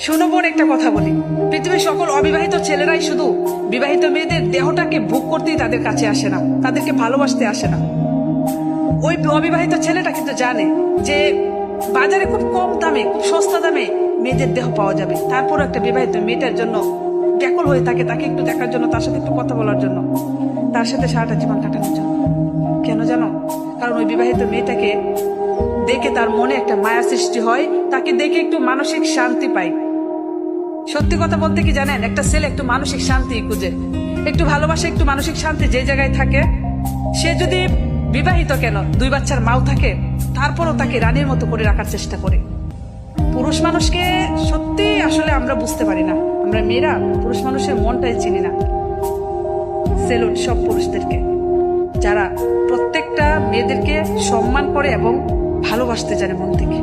শোনো বোন, একটা কথা বলি। পৃথিবীর সকল অবিবাহিত ছেলেরাই শুধু বিবাহিত মেয়েদের দেহটাকে ভোগ করতেই তাদের কাছে আসে না, তাদেরকে ভালোবাসতে আসে না। ওই অবিবাহিত ছেলেটা কিন্তু জানে যে বাজারে খুব কম দামে, খুব সস্তা দামে মেয়েদের দেহ পাওয়া যাবে। তারপর একটা বিবাহিত মেয়েটার জন্য ব্যাকুল হয়ে থাকে, তাকে একটু দেখার জন্য, তার সাথে একটু কথা বলার জন্য, তার সাথে সারাটা জীবন কাটানোর জন্য। কেন জানো? কারণ ওই বিবাহিত মেয়েটাকে দেখে তার মনে একটা মায়া সৃষ্টি হয়, তাকে দেখে একটু মানসিক শান্তি পায়। সত্যি কথা বলতে কি জানেন, একটা ছেলে একটু মানসিক শান্তি খুঁজে, একটু ভালোবাসা, একটু মানসিক শান্তি যে জায়গায় থাকে, সে যদি বিবাহিত কেন 2 বাচ্চার মাও থাকে, তারপরও তাকে রানীর মতো করে রাখার চেষ্টা করে। পুরুষ মানুষকে সত্যি আসলে আমরা বুঝতে পারি না, আমরা মেয়েরা পুরুষ মানুষের মনটাই চিনি না। সেলুট সব পুরুষদেরকে যারা প্রত্যেকটা মেয়েদেরকে সম্মান করে এবং ভালোবাসতে জানে মন থেকে।